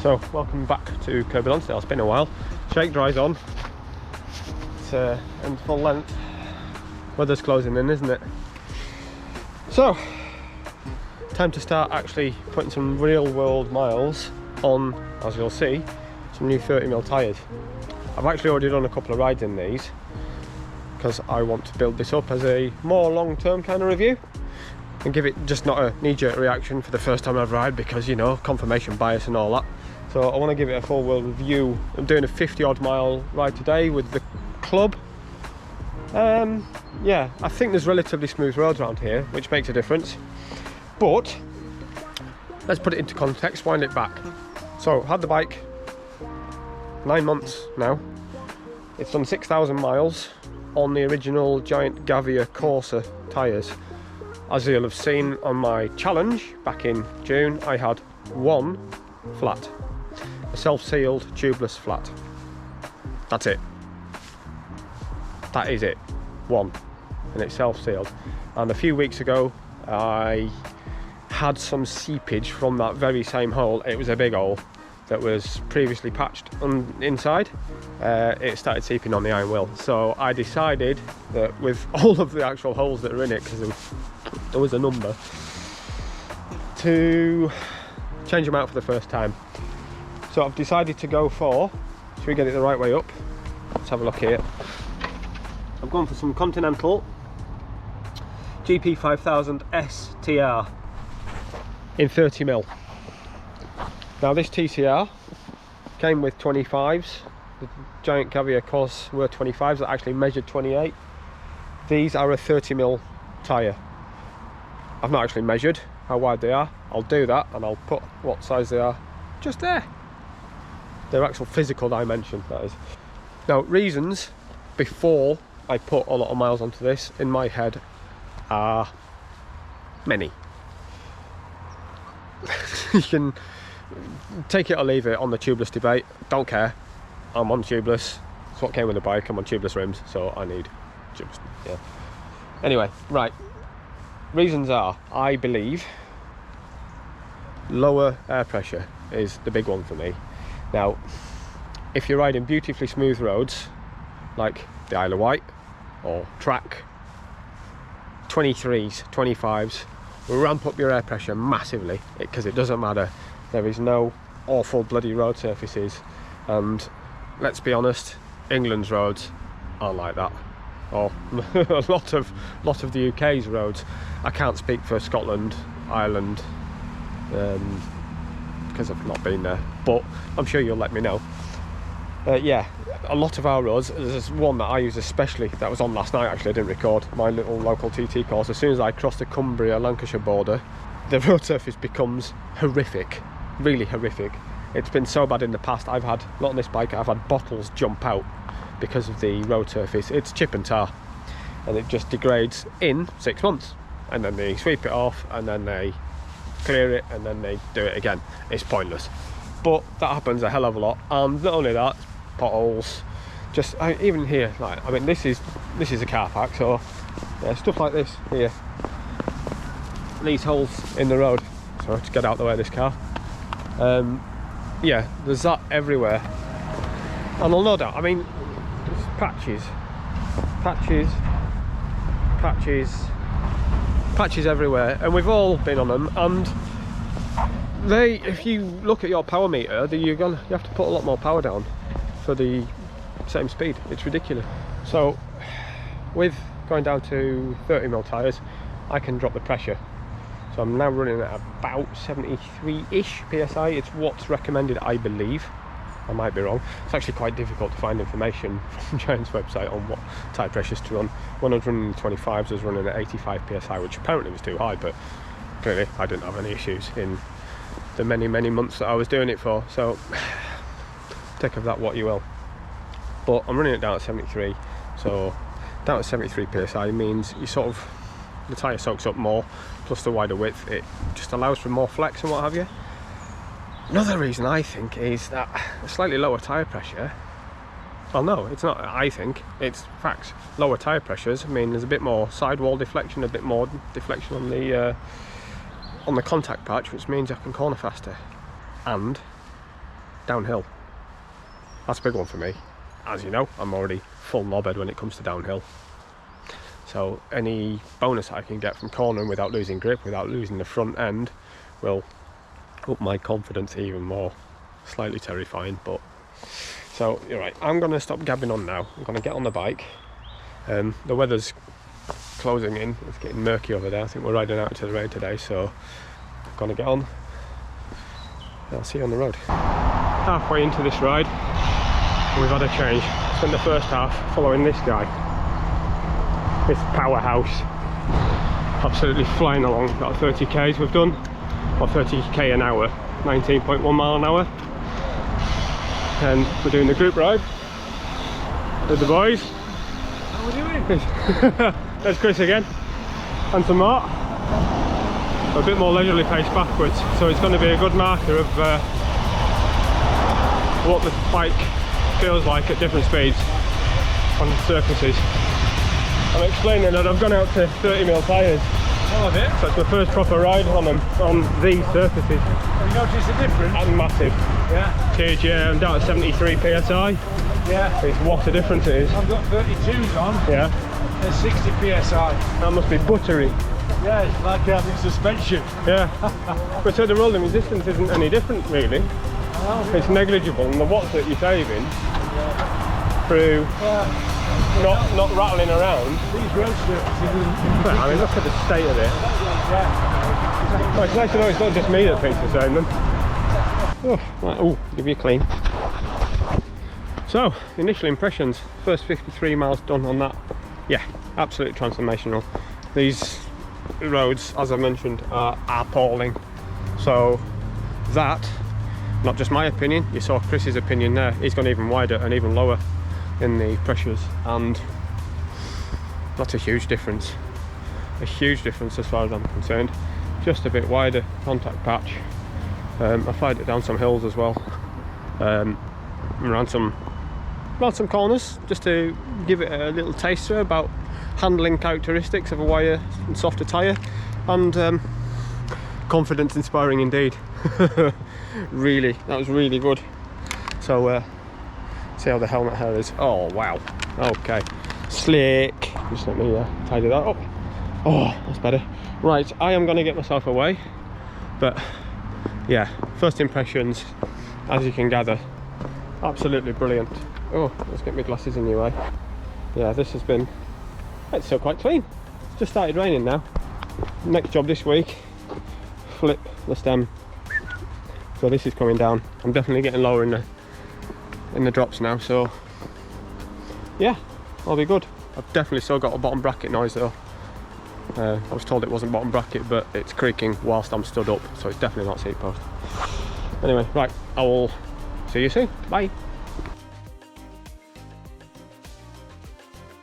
So, welcome back to Kirby Lonsdale. It's been a while. Shake dry's on. It's in full length. Weather's closing in, isn't it? So, time to start actually putting some real world miles on, as you'll see, some new 30mm tyres. I've actually already done a couple of rides in these because I want to build this up as a more long-term kind of review and give it just not a knee-jerk reaction for the first time I've ride, because, you know, confirmation bias and all that. So I want to give it a full world review. I'm doing a 50 odd mile ride today with the club. Yeah, I think there's relatively smooth roads around here, which makes a difference. But let's put it into context, wind it back. So I've had the bike 9 months now. It's done 6,000 miles on the original Giant Gavia Corsa tyres. As you'll have seen on my challenge back in June, I had one flat. A self-sealed tubeless flat. That's it. That is it. One. And it's self-sealed. And a few weeks ago I had some seepage from that very same hole. It was a big hole that was previously patched on inside. It started seeping on the iron wheel. So I decided that with all of the actual holes that are in it, because there was a number, to change them out for the first time. So I've decided to go for, should we get it the right way up? Let's have a look here. I've gone for some Continental GP5000 STR in 30mm. Now this TCR came with 25s. The Giant Gavia Corsa were 25s that actually measured 28. These are a 30mm tyre. I've not actually measured how wide they are. I'll do that and I'll put what size they are just there. Their actual physical dimension, that is. Now, reasons before I put a lot of miles onto this in my head are many. You can take it or leave it on the tubeless debate. Don't care. I'm on tubeless. It's what came with the bike. I'm on tubeless rims, so I need tubeless. Yeah. Anyway, right. Reasons are, I believe, lower air pressure is the big one for me. Now, if you're riding beautifully smooth roads like the Isle of Wight or track, 23s, 25s, ramp up your air pressure massively, because it doesn't matter. There is no awful bloody road surfaces, and let's be honest, England's roads aren't like that, or a lot of the UK's roads. I can't speak for Scotland, Ireland, because I've not been there, but I'm sure you'll let me know. Yeah, a lot of our roads, there's one that I use especially, that was on last night actually, I didn't record, my little local TT course. As soon as I cross the Cumbria-Lancashire border, the road surface becomes horrific, really horrific. It's been so bad in the past, I've had, not on this bike, I've had bottles jump out because of the road surface. It's chip and tar, and it just degrades in 6 months, and then they sweep it off, and then they clear it, and then they do it again. It's pointless, but that happens a hell of a lot. And not only that, potholes, just even here, like, I mean, this is a car park, so yeah, stuff like this here, these holes in the road. So to get out the way of this car, yeah, there's that everywhere. And I'll no doubt, I mean, patches everywhere, and we've all been on them, and if you look at your power meter, you have to put a lot more power down for the same speed. It's ridiculous. So with going down to 30mm tyres, I can drop the pressure. So I'm now running at about 73-ish PSI. It's what's recommended, I believe. I might be wrong. It's actually quite difficult to find information from Giant's website on what tyre pressures to run. When I was running the 25s, I was running at 85 psi, which apparently was too high, but clearly I didn't have any issues in the many months that I was doing it for, so take of that what you will. But I'm running it down at 73, so down at 73 psi means you sort of, the tyre soaks up more, plus the wider width, it just allows for more flex and what have you. Another reason I think is that a slightly lower tyre pressure, well no, it's not I think, it's facts. Lower tyre pressures mean there's a bit more sidewall deflection, a bit more deflection on the contact patch, which means I can corner faster. And downhill. That's a big one for me. As you know, I'm already full knobhead when it comes to downhill. So any bonus I can get from cornering without losing grip, without losing the front end, will up my confidence even more. Slightly terrifying, but so you're right. I'm going to stop gabbing on now. I'm going to get on the bike. The weather's closing in. It's getting murky over there. I think we're riding out into the rain today, so I'm going to get on. I'll see you on the road. Halfway into this ride, we've had a change. Spent the first half following this guy, this powerhouse, absolutely flying along. About 30 k's we've done, or 30k an hour, 19.1 mile an hour, and we're doing the group ride with the boys. How are we doing? There's Chris again, and some Mark. A bit more leisurely pace backwards, so it's going to be a good marker of what the bike feels like at different speeds on surfaces. I'm explaining that I've gone out to 30mm tyres. Oh, it? So it's my first proper ride on them, on these surfaces. Have you noticed the difference? And massive. Yeah. Huge, yeah, I'm down at 73 psi. Yeah. It's what a difference it is. I've got 32s on. Yeah. There's 60 psi. That must be buttery. Yeah, it's like having suspension. Yeah. But so the rolling resistance isn't any different really. Oh, It's negligible, and the watts that you're saving through not rattling around. these road surfaces. I mean, look at the state of it. Yeah. Well, it's nice to know it's not just me that thinks the same then. Oh, right, oh, give you a clean. So, initial impressions, first 53 miles done on that. Yeah, absolutely transformational. These roads, as I mentioned, are appalling. So that, not just my opinion, you saw Chris's opinion there, he's gone even wider and even lower in the pressures, and that's a huge difference. A huge difference as far as I'm concerned. Just a bit wider contact patch. I fired it down some hills as well, around some corners, just to give it a little taster about handling characteristics of a wider and softer tyre, and confidence inspiring indeed. Really, that was really good. So see how the helmet hair is. Oh wow, okay, slick. Just let me tidy that up. Oh, that's better. Right, I am going to get myself away, but yeah, first impressions, as you can gather, absolutely brilliant. Oh, let's get my glasses in your way. Yeah, this has been, it's still quite clean. It's just started raining now. Next job this week, flip the stem. So this is coming down. I'm definitely getting lower in the drops now, so yeah, I'll be good. I've definitely still got a bottom bracket noise though. I was told it wasn't bottom bracket, but it's creaking whilst I'm stood up, so it's definitely not seat post. Anyway, right, I will see you soon. Bye.